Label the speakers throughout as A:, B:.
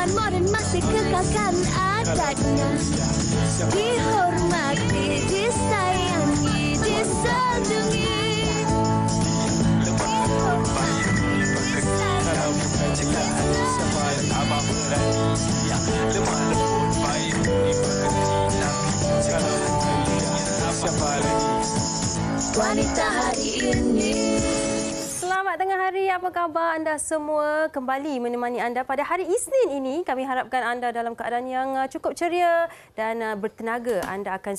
A: Zaman moden masih kekalkan adatnya. Dihormati, disayangi, disanjungi. Wanita hari ini.
B: Selamat tengah hari, apa khabar anda semua? Kembali menemani anda pada hari Isnin ini. Kami harapkan anda dalam keadaan yang cukup ceria dan bertenaga. Anda akan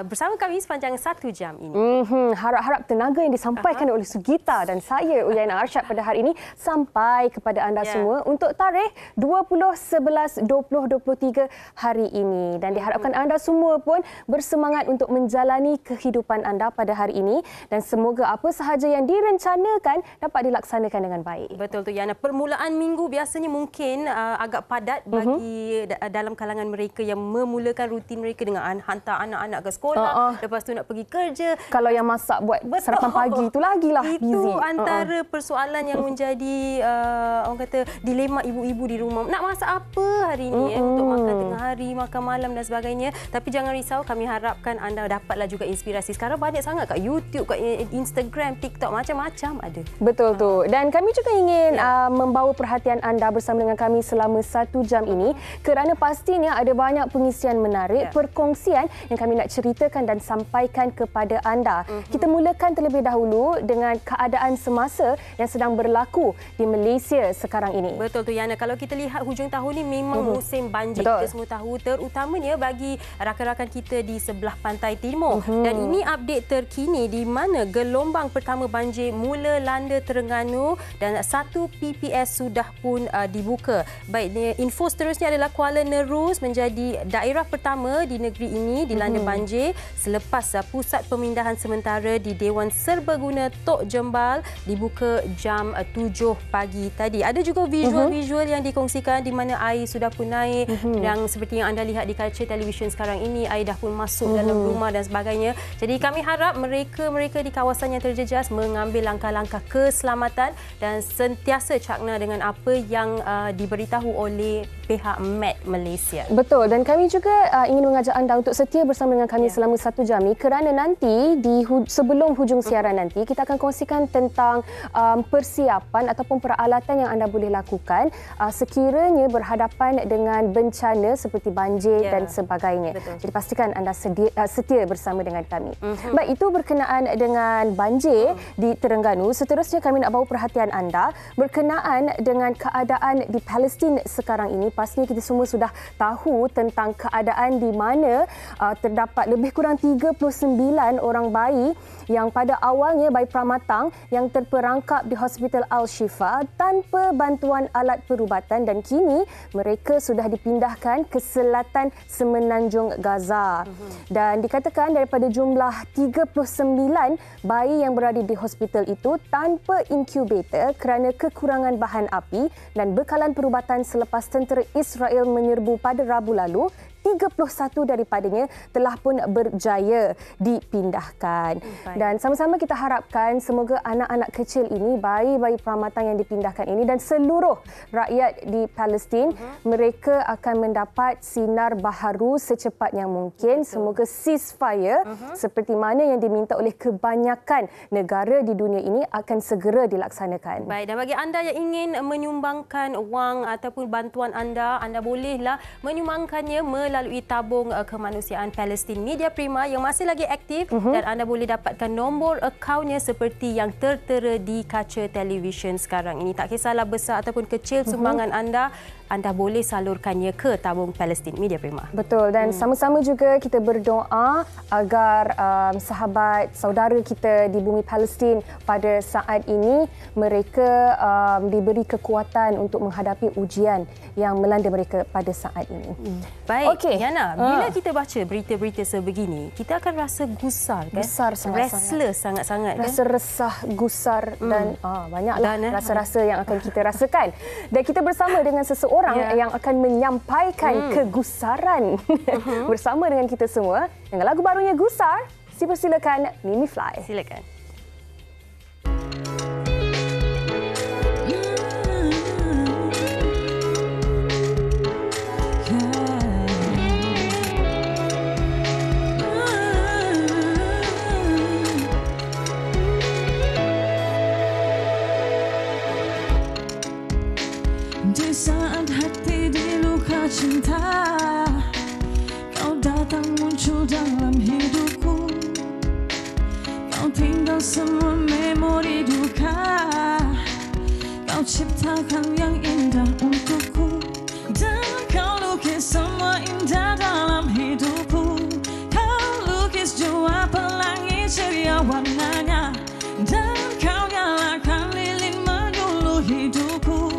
B: bersama kami sepanjang 1 jam ini.
C: Harap-harap tenaga yang disampaikan oleh Sugita dan saya, Uyaina Arsyad, pada hari ini sampai kepada anda semua untuk tarikh 20/11/2023 hari ini. Dan diharapkan anda semua pun bersemangat untuk menjalani kehidupan anda pada hari ini. Dan semoga apa sahaja yang direncanakan dapat dilaksanakan dengan baik.
B: Betul tu, Yana. Permulaan minggu biasanya mungkin agak padat bagi dalam kalangan mereka yang memulakan rutin mereka dengan hantar anak-anak ke sekolah, lepas tu nak pergi kerja.
C: Kalau yang masak buat sarapan pagi itu lagilah busy.
B: Itu antara persoalan yang menjadi orang kata dilema ibu-ibu di rumah. Nak masak apa hari ini untuk makan tengah hari, makan malam dan sebagainya. Tapi jangan risau, kami harapkan anda dapatlah juga inspirasi. Sekarang banyak sangat kat YouTube, kat Instagram, TikTok, macam-macam ada.
C: Betul tu. Dan kami juga ingin membawa perhatian anda bersama dengan kami selama 1 jam ini kerana pastinya ada banyak pengisian menarik, perkongsian yang kami nak ceritakan dan sampaikan kepada anda. Kita mulakan terlebih dahulu dengan keadaan semasa yang sedang berlaku di Malaysia sekarang ini.
B: Betul tu, Yana. Kalau kita lihat hujung tahun ini memang musim banjir. Kita semua tahu, terutamanya bagi rakan-rakan kita di sebelah pantai timur. Dan ini update terkini di mana gelombang pertama banjir mula landa Terengganu dan 1 PPS sudah pun dibuka. Baik, info seterusnya adalah Kuala Nerus menjadi daerah pertama di negeri ini dilanda banjir selepas pusat pemindahan sementara di Dewan Serbaguna Tok Jembal dibuka jam 7 pagi tadi. Ada juga visual-visual yang dikongsikan di mana air sudah pun naik yang seperti yang anda lihat di kaca televisyen sekarang ini, air dah pun masuk dalam rumah dan sebagainya. Jadi kami harap mereka di kawasan yang terjejas mengambil langkah-langkah keselamatan dan sentiasa cakna dengan apa yang diberitahu oleh pihak Met Malaysia.
C: Betul, dan kami juga ingin mengajak anda untuk setia bersama dengan kami selama 1 jam ini kerana nanti sebelum hujung siaran nanti kita akan kongsikan tentang persiapan ataupun peralatan yang anda boleh lakukan sekiranya berhadapan dengan bencana seperti banjir dan sebagainya. Jadi pastikan anda setia bersama dengan kami. Baik, itu berkenaan dengan banjir di Terengganu. Seterusnya kami nak bawa perhatian anda berkenaan dengan keadaan di Palestin sekarang ini. Pastinya kita semua sudah tahu tentang keadaan di mana terdapat lebih kurang 39 orang bayi yang pada awalnya bayi pramatang yang terperangkap di Hospital Al-Shifa tanpa bantuan alat perubatan dan kini mereka sudah dipindahkan ke selatan Semenanjung Gaza. Dan dikatakan daripada jumlah 39 bayi yang berada di hospital itu tanpa inkubator kerana kekurangan bahan api dan bekalan perubatan selepas tentera Israel menyerbu pada Rabu lalu, 31 daripadanya telah pun berjaya dipindahkan. Dan sama-sama kita harapkan semoga anak-anak kecil ini, bayi-bayi pramatang yang dipindahkan ini dan seluruh rakyat di Palestin, mereka akan mendapat sinar baharu secepat yang mungkin. Semoga ceasefire seperti mana yang diminta oleh kebanyakan negara di dunia ini akan segera dilaksanakan.
B: Baik, dan bagi anda yang ingin menyumbangkan wang ataupun bantuan anda bolehlah menyumbangkannya melalui tabung kemanusiaan Palestin Media Prima yang masih lagi aktif dan anda boleh dapatkan nombor akaunnya seperti yang tertera di kaca televisyen sekarang ini. Tak kisahlah besar ataupun kecil sumbangan anda boleh salurkannya ke tabung Palestin Media Prima.
C: Betul, dan sama-sama juga kita berdoa agar sahabat saudara kita di bumi Palestin pada saat ini mereka diberi kekuatan untuk menghadapi ujian yang melanda mereka pada saat ini.
B: Baik, Yana, bila kita baca berita-berita sebegini, kita akan rasa gusar, kan?
C: Gusar sangat-sangat.
B: Restless sangat-sangat.
C: Rasa resah, gusar dan banyaklah rasa-rasa yang akan kita rasakan. Dan kita bersama dengan seseorang yang akan menyampaikan kegusaran bersama dengan kita semua dengan lagu barunya Gusar. Silakan Mimi Fly.
B: Silakan.
D: Di saat hati diluka cinta, kau datang muncul dalam hidupku. Kau tinggal semua memori duka, kau ciptakan yang indah untukku. Dan kau lukis semua indah dalam hidupku. Kau lukis jua pelangi ceria warnanya, dan kau nyalakan lilin menyuluh hidupku.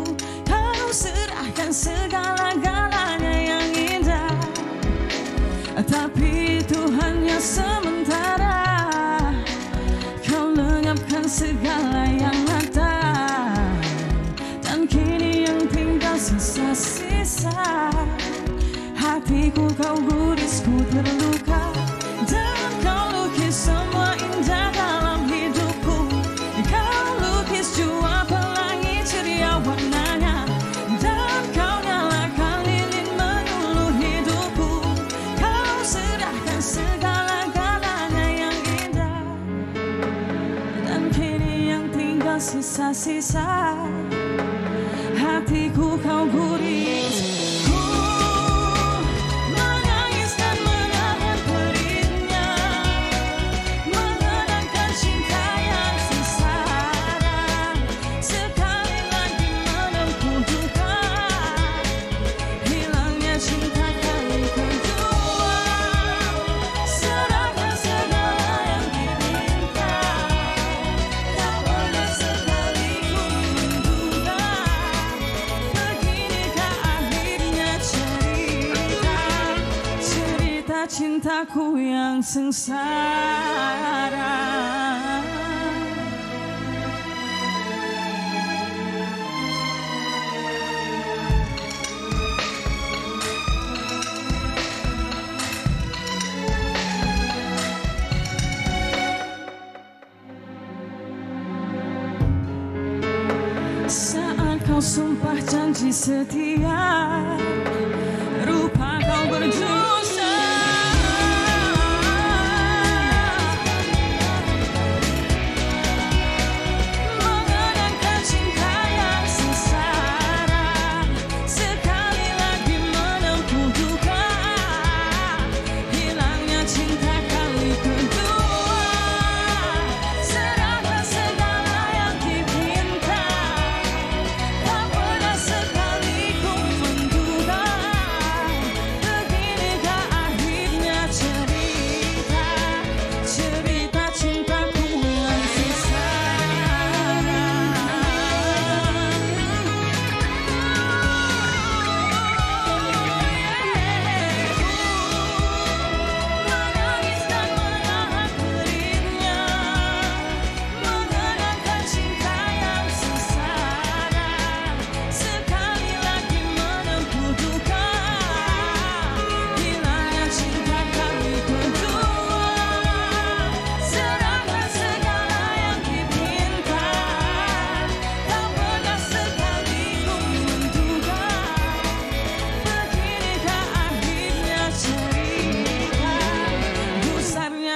D: Kau serahkan segala-galanya yang indah, tapi itu hanya sementara. Kau lenyapkan segala yang ada, dan kini yang tinggal sisa-sisa. Hatiku kau guris, ku terluka, dan kau lukis semua indah dalam hidupku. Kau lukis jua pelangi ceria warnanya, dan kau nyalakan lilin menyuluh hidupku. Kau serahkan segala-galanya yang indah, dan kini yang tinggal sisa-sisa. Hatiku kau guris. Cintaku yang sengsara. Saat kau sumpah janji setia, rupa kau berdosa.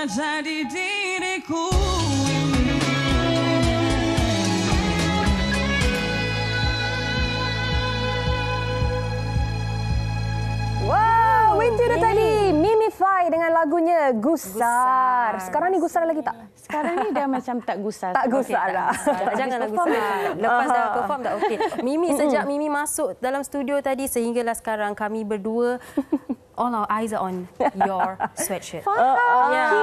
D: Jadi diriku ini.
C: Wow, itu dah tadi Mimify dengan lagunya Gusar. Sekarang ni gusar lagi tak?
E: Sekarang ni dah macam tak gusar.
C: Tak gusar dah.
B: Janganlah gusar. Lepas dah perform dah okey. Mimi, sejak Mimi masuk dalam studio tadi sehinggalah sekarang kami berdua all our eyes are on your sweatshirt.
C: Ya.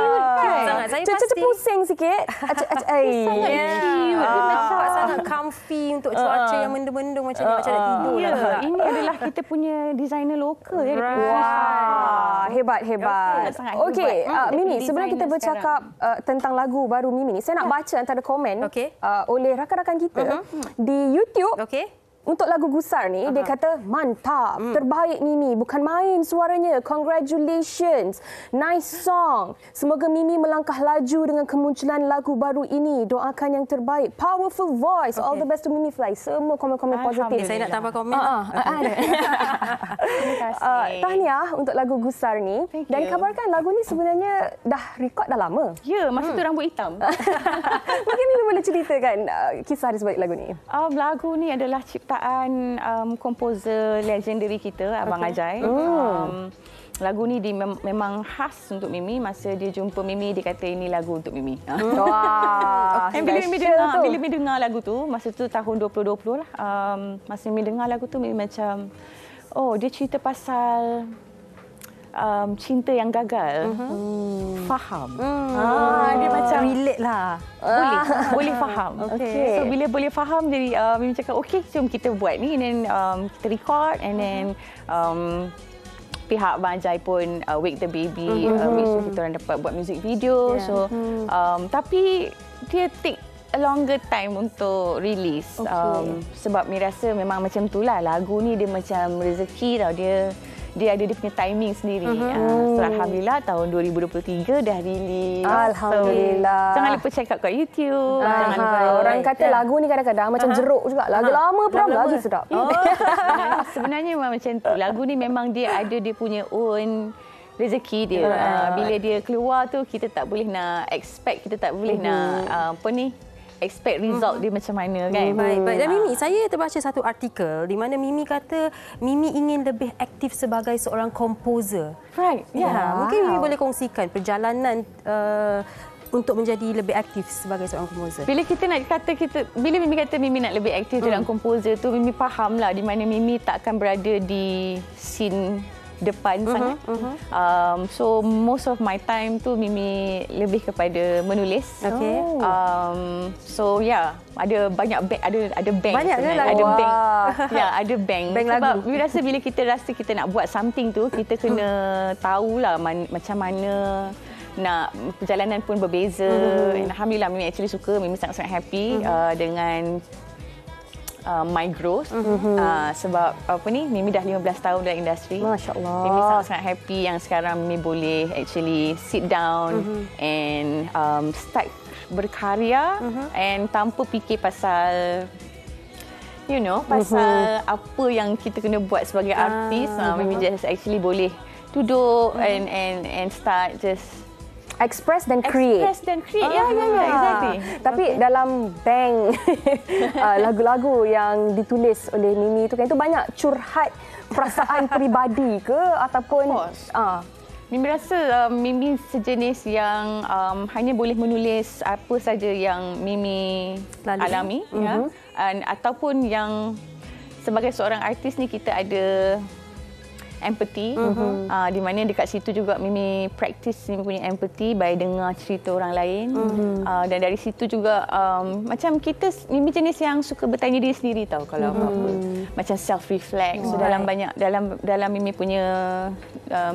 B: Sangat. Saya pasti
C: pusing sikit.
E: Sangat cute.
B: Nampak sangat comfy untuk cuaca yang mendung-mendung macam ni. Macam nak tidur lah.
E: Ini adalah kita punya designer lokal.
C: Wah, hebat. Okey, Mimi, sebelum kita bercakap tentang lagu baru Mimi ni, saya nak baca antara komen oleh rakan-rakan kita di YouTube.
B: Okey.
C: Untuk lagu Gusar ni, dia kata, mantap, terbaik Mimi, bukan main suaranya, congratulations, nice song. Semoga Mimi melangkah laju dengan kemunculan lagu baru ini, doakan yang terbaik, powerful voice, all the best to Mimi Fly. Semua komen-komen positif.
B: Saya nak tambah komen.
E: Terima kasih.
C: Tahniah untuk lagu Gusar ni. Dan kabarkan lagu ni sebenarnya dah rekod dah lama.
E: Ya, masa tu rambut hitam.
C: Mungkin Mimi boleh ceritakan kisah di sebalik lagu ni.
E: Lagu ni adalah ciptaan ciptaan komposer legendary kita, Abang Ajai. Lagu ni memang khas untuk Mimi. Masa dia jumpa Mimi, dia kata ini lagu untuk Mimi.
C: Wah,
E: Bila Mimi dengar lagu tu, masa tu tahun 2020 lah. Masa Mimi dengar lagu tu, Mimi macam, oh dia cerita pasal cinta yang gagal. Faham. Dia macam
B: relate lah.
E: Boleh faham.
C: Okay.
E: So bila boleh faham, jadi Mimi cakap, okay, jom kita buat ni. And then kita record. And then pihak Abang Ajai pun Wake the Baby, make sure kita orang dapat buat music video. So tapi dia take a longer time untuk release. Sebab Mimi rasa memang macam itulah, lagu ni dia macam rezeki tau. Dia ada dia punya timing sendiri. So alhamdulillah tahun 2023 dah release.
C: Alhamdulillah.
E: So, jangan lupa check out kat YouTube. Jangan lupa.
C: Orang kata lagu ni kadang-kadang macam jeruk juga. Lagu lama pun lagi sedap.
E: Sebenarnya memang macam tu. Lagu ni memang dia ada dia punya own rezeki dia. Bila dia keluar tu, kita tak boleh nak expect, kita tak boleh nak expect result dia macam mana kan.
B: Baik. Dan Mimi, saya terbaca satu artikel di mana Mimi kata Mimi ingin lebih aktif sebagai seorang komposer.
E: Right.
B: Mungkin Mimi boleh kongsikan perjalanan untuk menjadi lebih aktif sebagai seorang komposer.
E: Bila Mimi kata Mimi nak lebih aktif dalam komposer tu, Mimi fahamlah di mana Mimi tak akan berada di scene depan sangat. So most of my time tu Mimi lebih kepada menulis.
B: Okay.
E: So ada banyak bank, ada bank.
B: Banyak ke lagu?
E: Ada bank. Ada bank.
B: Sebab
E: lagu. Mimi rasa bila kita rasa kita nak buat something tu, kita kena tahulah macam mana nak perjalanan pun berbeza. And alhamdulillah Mimi actually suka, Mimi sangat-sangat happy dengan my growth. Sebab Mimi dah 15 tahun dalam industri.
C: Masya-Allah.
E: Mimi sangat-sangat happy yang sekarang Mimi boleh actually sit down and start berkarya and tanpa fikir pasal pasal apa yang kita kena buat sebagai artis. Mimi just actually boleh duduk and start just
C: Express dan create.
E: Exactly.
C: Tapi dalam bank lagu-lagu yang ditulis oleh Mimi itu kan, itu banyak curhat perasaan peribadi ke ataupun
E: Mimi rasa Mimi sejenis yang hanya boleh menulis apa saja yang Mimi alami ataupun yang sebagai seorang artis ni kita ada empathy, di mana dekat situ juga Mimi practice Mimi punya empathy by dengar cerita orang lain. Dan dari situ juga macam Mimi jenis yang suka bertanya diri sendiri tau kalau apa-apa. Macam self reflect. So dalam Mimi punya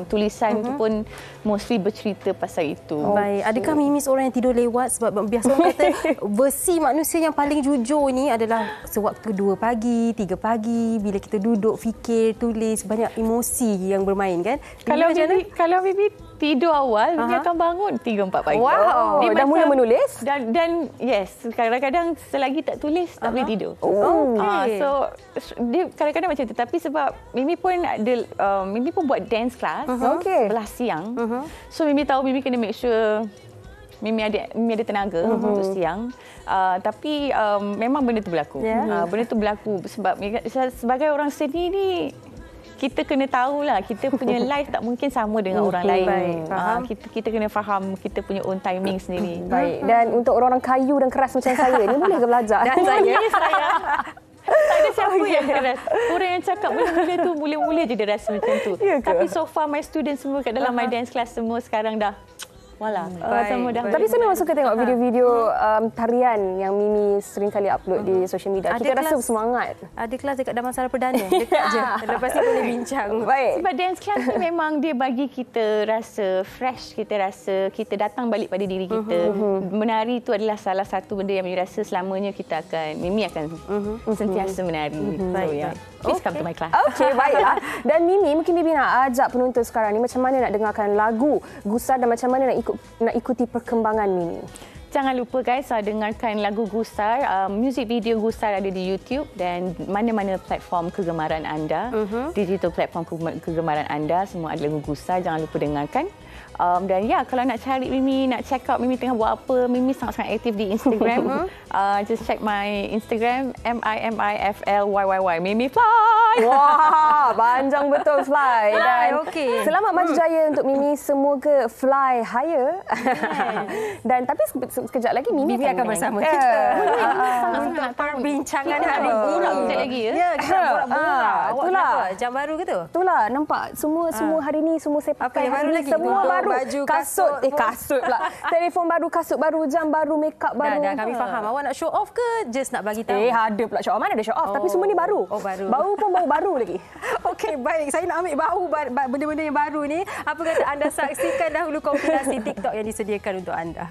E: tulisan tu pun mostly bercerita pasal itu.
B: Baik, adakah Mimi seorang yang tidur lewat? Sebab biasa orang kata versi manusia yang paling jujur ni adalah sewaktu 2 pagi, 3 pagi bila kita duduk fikir, tulis, banyak emosi yang bermain kan.
E: Kalau Mimi tidur awal, Mimi akan bangun 3-4 pagi.
C: Wow, dia dah mula menulis?
E: Dan yes, kadang-kadang selagi tak tulis tak boleh tidur. So dia kadang-kadang macam tu. Tapi sebab Mimi pun ada Mimi pun buat dance class sebelah siang. So Mimi tahu Mimi kena make sure Mimi ada tenaga untuk siang. Tapi memang benda tu berlaku. Benda tu berlaku sebab sebagai orang seni ni kita kena tahulah kita punya life tak mungkin sama dengan orang lain. Kita kena faham kita punya own timing sendiri.
C: Baik. Dan untuk orang-orang kayu dan keras macam saya ni boleh ke belajar?
E: Dan saya tak ada siapa yang keras. Orang yang cakap mula-mula tu mula-mula je dia rasa macam tu. Tapi so far my students semua kat dalam my dance class semua sekarang dah semua dah.
C: Tapi saya memang suka tengok video-video tarian yang Mimi sering kali upload di social media. Kita rasa semangat.
B: Ada kelas dekat Damansara Perdana. Dekat je. Lepas ni boleh bincang.
C: Baik.
E: Sebab dance class ni memang dia bagi kita rasa fresh. Kita rasa kita datang balik pada diri kita. Menari itu adalah salah satu benda yang Mimi rasa selamanya Mimi akan sentiasa menari.
B: Baik.
E: Please come to my class.
C: Okey, baiklah. Dan Mimi, mungkin Mimi nak ajak penonton sekarang ni macam mana nak dengarkan lagu Gusar dan macam mana nak ikuti perkembangan Mimi.
E: Jangan lupa guys, dengarkan lagu Gusar. Music video Gusar ada di YouTube dan mana-mana platform kegemaran anda. Digital platform kegemaran anda, semua ada lagu Gusar. Jangan lupa dengarkan. Dan kalau nak cari Mimi, nak check out Mimi tengah buat apa, Mimi sangat-sangat aktif di Instagram. Just check my Instagram, MIMIFLYYY, Mimi Fly.
C: Wah, panjang betul Fly. Dan selamat maju jaya untuk Mimi, semoga fly higher. Dan tapi sekejap lagi Mimi akan bersama kita untuk perbincangan hari ini.
E: Sekejap lagi ya.
B: Ya, kita borak-borak. Itulah jam baru ke tu?
C: Itulah, nampak semua hari ni semua saya pakai
B: baru lagi?
C: semua baru.
B: Baju,
C: kasut pula. Telefon baru, kasut baru, jam baru, makeup baru.
B: Dah kami faham. Awak nak show off ke just nak bagi tahu?
C: Ada pula show off. Mana ada show off, tapi semua ni baru.
B: Baru.
C: Bau pun bau baru lagi.
B: Okey, baik. Saya nak ambil benda-benda yang baru ni. Apa kata anda saksikan dahulu kompilasi TikTok yang disediakan untuk anda.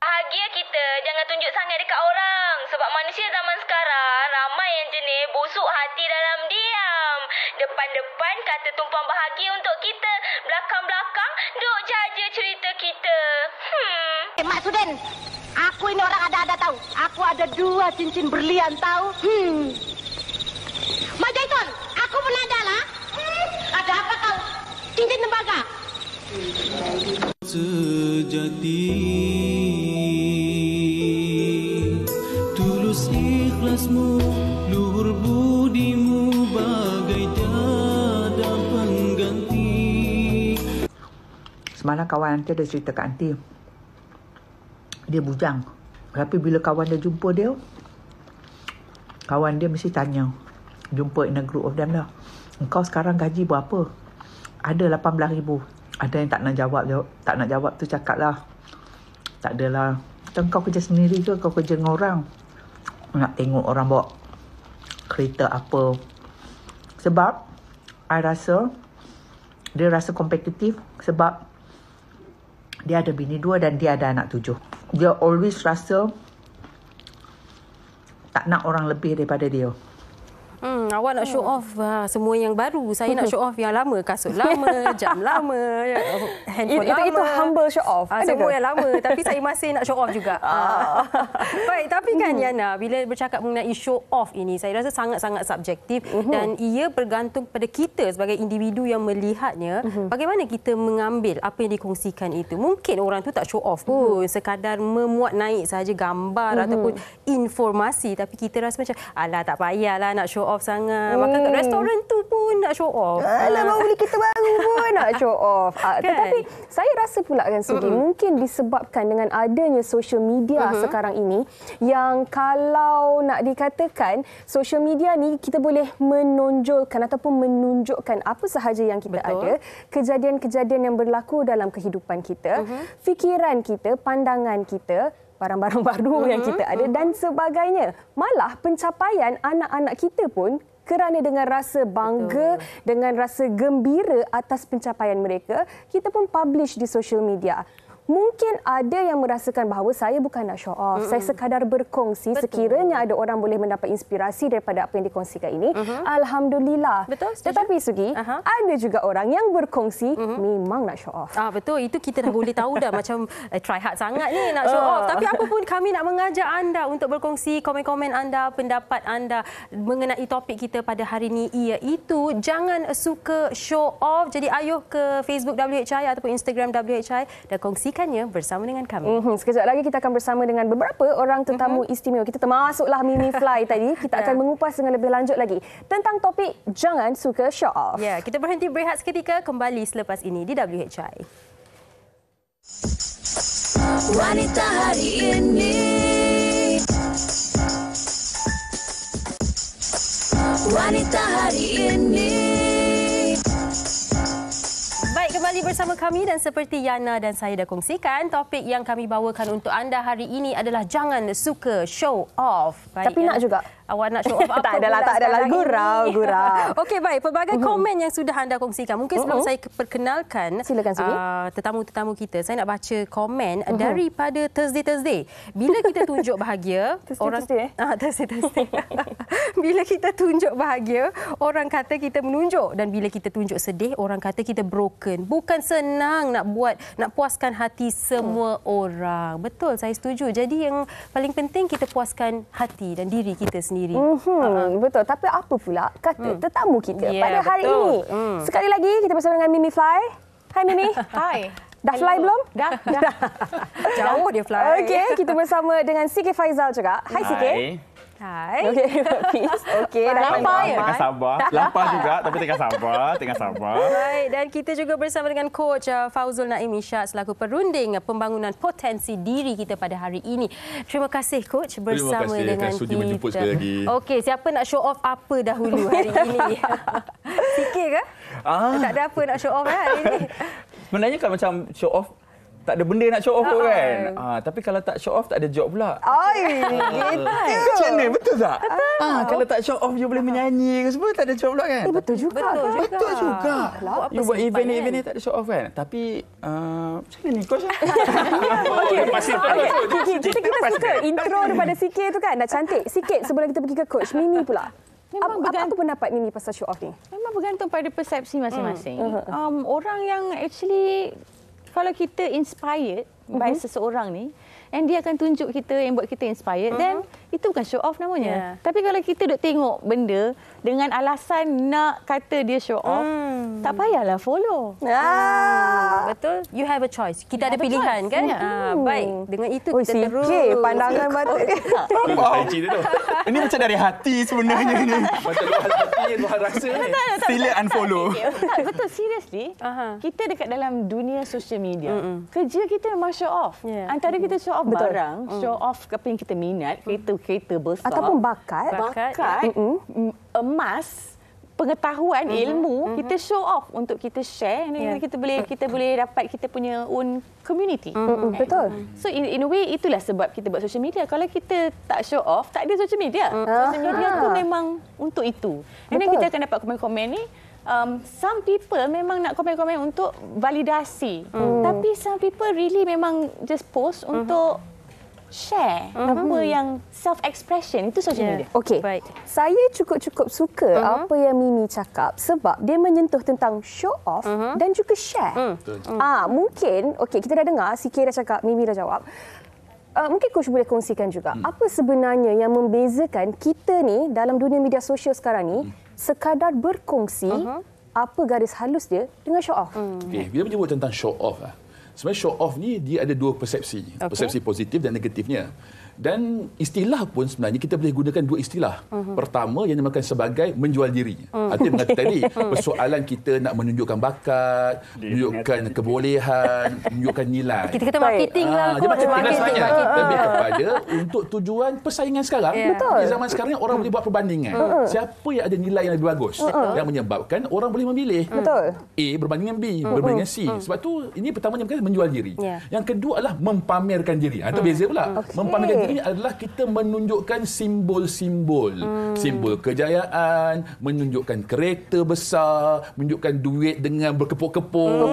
F: Bahagia kita, jangan tunjuk sangat dekat orang. Sebab manusia zaman sekarang, ramai yang jenis busuk hati dalam diam. Depan-depan kata tumpang bahagia untuk kita. Belakang-belakang, duk jaja cerita kita.
G: Mak Suden, aku ini orang ada-ada tahu. Aku ada 2 cincin berlian tahu. Mak Jason, aku pun ada lah. Ada apa kau? Cincin tembaga.
D: Sejati tulus ikhlasmu, luhur budimu bagai tiada pengganti.
H: Semalam kawan Aunty ada cerita kat Aunty, dia bujang. Tapi bila kawan dia jumpa dia, kawan dia mesti tanya, jumpa in a group of them dah, engkau sekarang gaji berapa? Ada 18,000. Ada yang tak nak jawab tu cakap lah, tak adalah. Kau kerja sendiri ke kau kerja dengan orang? Nak tengok orang bawa kereta apa. Sebab dia rasa kompetitif sebab dia ada bini 2 dan dia ada anak 7. Dia always rasa tak nak orang lebih daripada dia.
B: Awak nak show off semua yang baru. Saya nak show off yang lama. Kasut lama, jam lama, handphone lama.
C: Itu humble show off.
B: Semua yang lama. Tapi saya masih nak show off juga. Baik, tapi kan Yana, bila bercakap mengenai show off ini, saya rasa sangat-sangat subjektif. Dan ia bergantung pada kita sebagai individu yang melihatnya. Bagaimana kita mengambil apa yang dikongsikan itu. Mungkin orang tu tak show off pun. Sekadar memuat naik sahaja gambar ataupun informasi. Tapi kita rasa macam, alah tak payahlah nak show off sangat. Makan kat restoran tu pun nak show off.
C: Alah, baru beli kereta baru pun nak show off. Tetapi saya rasa pula kan Sugi, mungkin disebabkan dengan adanya social media sekarang ini, yang kalau nak dikatakan social media ni kita boleh menonjolkan ataupun menunjukkan apa sahaja yang kita ada, kejadian-kejadian yang berlaku dalam kehidupan kita, fikiran kita, pandangan kita, barang-barang baru yang kita ada dan sebagainya. Malah pencapaian anak-anak kita pun kerana dengan rasa bangga, dengan rasa gembira atas pencapaian mereka, kita pun publish di social media. Mungkin ada yang merasakan bahawa saya bukan nak show off. Saya sekadar berkongsi. Sekiranya ada orang boleh mendapat inspirasi daripada apa yang dikongsikan ini, alhamdulillah.
B: Betul.
C: Tetapi Sugi, ada juga orang yang berkongsi memang nak show off.
B: Betul. Itu kita dah boleh tahu dah macam try hard sangat ni nak show off. Tapi apa pun kami nak mengajak anda untuk berkongsi komen-komen anda, pendapat anda mengenai topik kita pada hari ini, iaitu jangan suka show off. Jadi ayuh ke Facebook WHI ataupun Instagram WHI dan kongsikan bersama dengan kami.
C: Sekejap lagi kita akan bersama dengan beberapa orang tetamu istimewa. Kita termasuklah Mimi Fly tadi. Kita akan mengupas dengan lebih lanjut lagi tentang topik jangan suka show off.
B: Ya, kita berhenti berehat seketika, kembali selepas ini di WHI.
A: Wanita hari ini. Wanita hari ini.
B: Baik, kembali bersama kami dan seperti Yana dan saya dah kongsikan, topik yang kami bawakan untuk anda hari ini adalah jangan suka show off. Baik,
C: tapi nak juga.
B: Awak nak show off apa?
C: Tak adalah gurau.
B: Okey, baik. Pelbagai komen yang sudah anda kongsikan. Mungkin sebelum saya perkenalkan tetamu-tetamu kita, saya nak baca komen daripada Thursday. Bila kita tunjuk bahagia, Thursday. Bila kita tunjuk bahagia, orang kata kita menunjuk, dan bila kita tunjuk sedih, orang kata kita broken. Bukan senang nak puaskan hati semua orang. Betul, saya setuju. Jadi yang paling penting kita puaskan hati dan diri kita sendiri.
C: Betul. Tapi apa pula kata tetamu kita pada hari ini? Sekali lagi kita bersama dengan Mimi Fly. Hai Mimi.
E: Hai.
C: Dah fly belum?
E: Dah.
B: Jauh dia fly.
C: Okey, kita bersama dengan Sike Faizal juga. Hai Sike. Hai. Okey, peace. Okey, dah
E: Lapar ya?
I: Tengah sabar. Lapar juga tapi tengah sabar.
B: Baik, dan kita juga bersama dengan Coach Fauzul Naim Ishak selaku perunding pembangunan potensi diri kita pada hari ini. Terima kasih Coach bersama dengan
I: sudi
B: kita.
I: menjemput sekali lagi.
B: Okey, siapa nak show off apa dahulu hari ini? Sikit ke? Tak ada apa nak show off hari ini.
I: Sebenarnya kalau macam show off, tak ada benda nak show off pun kan. Tapi kalau tak show off, tak ada job pula.
C: gitu.
I: Macam mana? Betul tak? Kalau tak show off, you boleh menyanyi ke semua, tak ada job pula kan?
C: Betul juga.
I: Betul juga. You buat event ni tak ada show off kan? Tapi macam mana ni coach?
C: Kita suka intro daripada Sike tu kan. Dah cantik. Sikit sebelum kita pergi ke Coach. Mimi pula. Apa pendapat Mimi pasal show off ni?
E: Memang bergantung pada persepsi masing-masing. Orang yang actually, kalau kita inspired by seseorang ni, and dia akan tunjuk kita yang buat kita inspired, then itu bukan show off namanya. Tapi kalau kita duk tengok benda dengan alasan nak kata dia show off, tak payahlah follow.
B: Betul. You have a choice. Kita ada pilihan kan? Baik. Dengan itu kita terus.
C: Pandangan mata.
I: Ini macam dari hati sebenarnya ni. Macam luar hati, luar rasa ni. Sila unfollow.
E: Betul, seriously. Kita dekat dalam dunia social media. Kerja kita memang show off. Antara kita show off barang, show off apa yang kita minat, kereta besar.
C: Ataupun bakat.
E: Emas, pengetahuan, ilmu, kita show off untuk kita share. Kita boleh dapat kita punya own community.
C: Betul.
E: So in a way, itulah sebab kita buat social media. Kalau kita tak show off, tak ada social media. Social media tu memang untuk itu. Dan kita akan dapat komen-komen ni. Some people memang nak komen-komen untuk validasi. Tapi some people really memang just post untuk share apa yang self-expression. Itu social media.
C: Okey. Saya cukup-cukup suka apa yang Mimi cakap sebab dia menyentuh tentang show off dan juga share. Mungkin, okey, kita dah dengar, Sike dah cakap, Mimi dah jawab. Mungkin Coach boleh kongsikan juga apa sebenarnya yang membezakan kita ni dalam dunia media sosial sekarang ni sekadar berkongsi apa garis halus dia dengan show off.
J: Okey, bila menyebut tentang show off sebenarnya show off ni dia ada dua persepsi. Persepsi positif dan negatifnya. Dan istilah pun sebenarnya kita boleh gunakan dua istilah. Pertama yang dinamakan sebagai menjual diri. Artinya mengatakan tadi persoalan kita nak menunjukkan bakat, menunjukkan kebolehan, menunjukkan nilai.
B: Kita kata marketing lah.
J: Dia marketing sebenarnya. Lebih kepada untuk tujuan persaingan sekarang. Di zaman sekarang orang boleh buat perbandingan. Siapa yang ada nilai yang lebih bagus yang menyebabkan orang boleh memilih. A berbanding dengan B, berbanding dengan C. Sebab tu ini pertamanya menjual diri. Yang kedua adalah mempamerkan diri. Itu beza pula. Mempamerkan diri ini adalah kita menunjukkan simbol-simbol. Simbol kejayaan, menunjukkan kereta besar, menunjukkan duit dengan berkepuk-kepuk.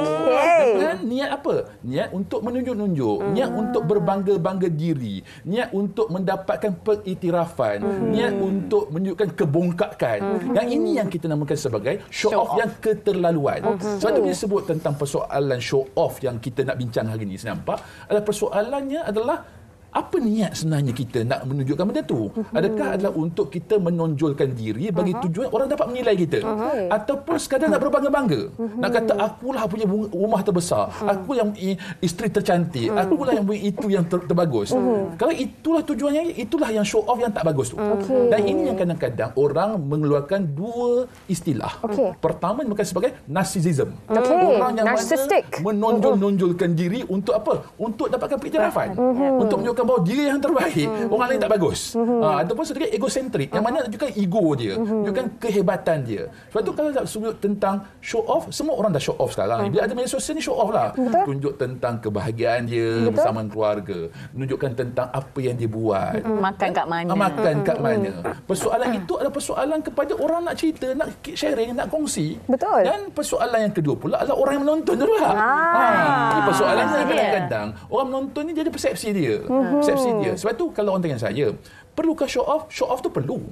J: Dengan niat apa? Niat untuk menunjuk-nunjuk. Niat untuk berbangga-bangga diri. Niat untuk mendapatkan pengiktirafan. Niat untuk menunjukkan kebongkakan. Yang ini yang kita namakan sebagai show off yang keterlaluan. Sebab itu dia sebut tentang persoalan show off yang kita nak bincang hari ini. Saya nampak adalah persoalannya adalah apa niat sebenarnya kita nak menunjukkan benda tu? Adakah adalah untuk kita menonjolkan diri bagi tujuan orang dapat menilai kita? Ataupun sekadar nak berbangga-bangga? Nak kata akulah punya rumah terbesar, aku yang isteri tercantik, akulah yang punya itu yang terbagus. Kalau itulah tujuannya, itulah yang show off yang tak bagus tu. Dan ini yang kadang-kadang orang mengeluarkan dua istilah. Pertama bukan sebagai narcissism. Orang yang menonjolkan diri untuk apa? Untuk dapatkan pengiktirafan. Untuk menunjukkan bahawa dia yang terbaik, orang lain tak bagus. Ataupun sedikit egosentrik, yang mana juga ego dia, juga kehebatan dia. Sebab tu kalau sebut tentang show off, semua orang dah show off sekarang. Bila ada media sosial ni show off lah. Tunjuk tentang kebahagiaan dia bersama keluarga, menunjukkan tentang apa yang dia buat.
E: Makan kat mana.
J: Makan kat mana. Persoalan itu adalah persoalan kepada orang nak cerita, nak sharing, nak kongsi. Dan persoalan yang kedua pula adalah orang yang menonton juga. Ini persoalannya kadang-kadang orang menonton ni dia ada persepsi dia. Persepsi dia. Sebab tu kalau orang tanya saya, perlukah show off? Show off tu perlu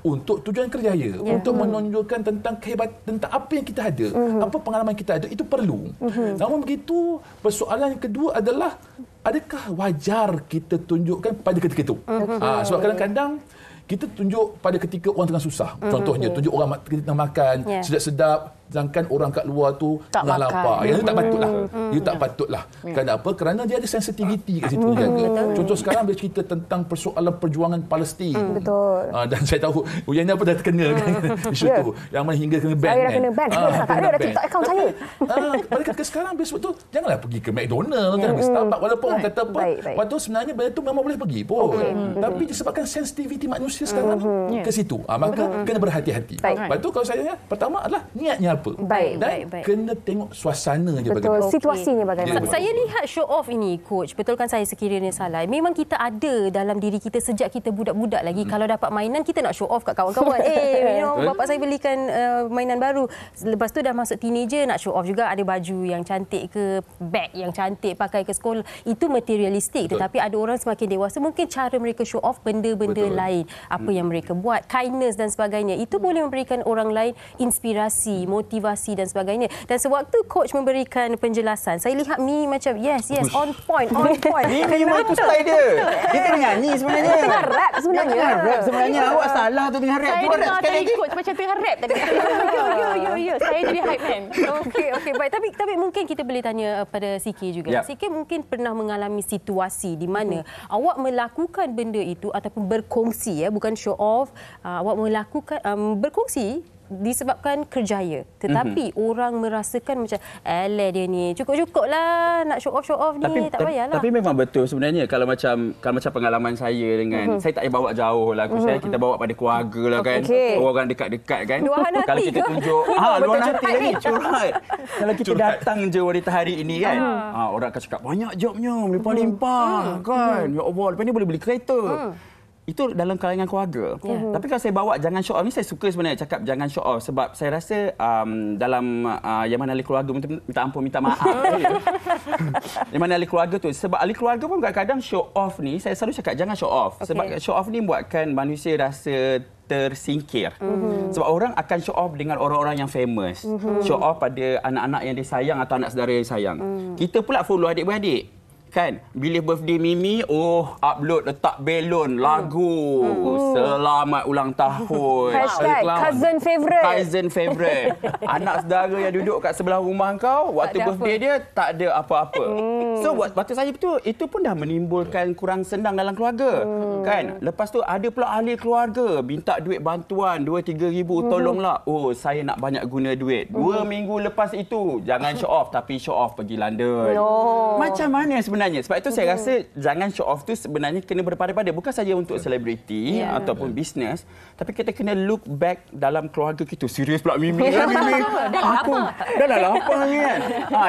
J: untuk tujuan kerjaya, untuk menonjolkan tentang kehebatan, tentang apa yang kita ada, apa pengalaman kita ada, itu perlu. Namun begitu, persoalan yang kedua adalah adakah wajar kita tunjukkan pada ketika itu? Sebab kadang-kadang kita tunjuk pada ketika orang tengah susah. Contohnya tunjuk orang tengah makan sedap-sedap, Sedangkan orang kat luar tu tengah lapar. Yang itu tak patutlah. Itu tak patutlah. Kenapa? Kerana dia ada sensitiviti kat situ jaga. Contoh sekarang dia cerita tentang persoalan perjuangan Palestin.
C: Betul.
J: Dan saya tahu Uyan apa dah terkena kan isu tu. Yang mana hingga kena ban.
C: Saya dah kena ban. Tak ada TikTok account saya.
J: Balik ke sekarang besok tu janganlah pergi ke McDonald kan, Starbucks walaupun orang kata apa. Waktu sebenarnya benda tu memang boleh pergi pun. Tapi disebabkan sensitiviti manusia sekarang ke situ. Maka kena berhati-hati. Lepas tu kalau saya pertama adalah niatnya apa. Dan kena tengok suasana je bagaimana.
C: Situasinya bagaimana.
B: Saya lihat show off ini, Coach. Betulkan saya sekiranya salah. Memang kita ada dalam diri kita sejak kita budak-budak lagi. Kalau dapat mainan, kita nak show off kat kawan-kawan. Bapak saya belikan mainan baru. Lepas tu dah masuk teenager, nak show off juga. Ada baju yang cantik ke, bag yang cantik pakai ke sekolah. Itu materialistik. Tetapi ada orang semakin dewasa, mungkin cara mereka show off benda-benda lain. Apa yang mereka buat, kindness dan sebagainya. Itu boleh memberikan orang lain inspirasi, motivasi dan sebagainya. Dan sewaktu Coach memberikan penjelasan, saya lihat Mimi macam yes, on point.
K: Mimi memang itu style dia. Dia tengah nyanyi sebenarnya.
C: Dia tengah rap sebenarnya.
K: Dia tengah rap sebenarnya. Awak salah tu tengah rap.
E: Saya dengar tadi Coach macam tengah rap tadi. Ya. Saya jadi hype man.
B: Okey, baik. Tapi mungkin kita boleh tanya pada Siki juga. Siki mungkin pernah mengalami situasi di mana awak melakukan benda itu ataupun berkongsi, bukan show off, awak melakukan berkongsi disebabkan kerjaya. Tetapi orang merasakan macam dia ni cukup-cukuplah nak show off ni, tak payahlah.
K: Tapi memang betul sebenarnya kalau macam pengalaman saya dengan saya tak payah bawa jauh lah. Kita bawa pada keluarga lah kan. Orang dekat-dekat kan. Kalau kita tunjuk luar hati lagi curhat. Kalau kita datang je wanita hari ini kan. Orang akan cakap banyak jobnya, melimpah-limpah kan. Ya Allah, lepas ni boleh beli kereta. Itu dalam kalangan keluarga. Tapi kalau saya bawa jangan show off ni, saya suka sebenarnya cakap jangan show off sebab saya rasa dalam yang mana ahli keluarga minta ampun, minta maaf. Yang mana ahli keluarga tu, sebab ahli keluarga pun kadang-kadang show off ni, saya selalu cakap jangan show off. Sebab show off ni buatkan manusia rasa tersingkir. Sebab orang akan show off dengan orang-orang yang famous. Show off pada anak-anak yang disayang atau anak saudara yang disayang. Kita pula follow adik-beradik. Kan, bila birthday Mimi, upload letak belon, lagu, selamat ulang tahun.
C: #cousin favorite.
K: Anak saudara yang duduk kat sebelah rumah kau, waktu birthday dia tak ada apa-apa. So, waktu saya itu pun dah menimbulkan kurang senang dalam keluarga. Kan, lepas tu ada pula ahli keluarga minta duit bantuan 2-3 ribu, tolonglah. Saya nak banyak guna duit. 2 minggu lepas itu, jangan show off, tapi show off pergi London. Macam mana sebenarnya? Sebab itu saya rasa jangan show off tu sebenarnya kena berpada-pada. Bukan saja untuk selebriti ataupun bisnes, tapi kita kena look back dalam keluarga kita. Serius pula Mimi. Aku dah lapar ni kan.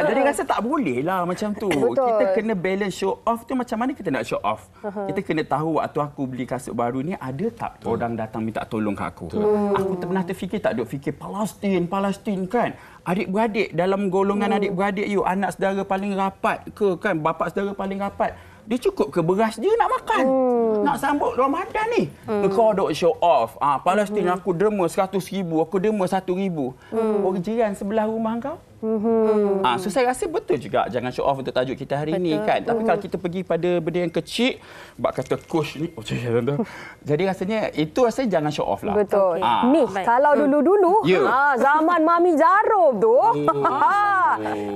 K: Jadi rasa tak boleh lah macam tu. Kita kena balance. Show off tu macam mana kita nak show off. Kita kena tahu waktu aku beli kasut baru ni, ada tak orang datang minta tolong kat aku. Aku pernah terfikir tak duk fikir Palestin kan. Adik-beradik, dalam golongan adik-beradik you, anak saudara paling rapat ke kan, bapa saudara paling rapat, dia cukup ke beras dia nak makan? Nak sambut Ramadan ni. Kau duk show off. Palestin aku derma 100,000, aku derma 1,000. Orang jiran sebelah rumah kau? So saya rasa betul juga jangan show off untuk tajuk kita hari ini kan. Tapi kalau kita pergi pada benda yang kecil, bak kata coach ni, jadi rasanya itu rasanya jangan show off lah.
C: Betul. Ni kalau dulu-dulu zaman Mami Jarum tu,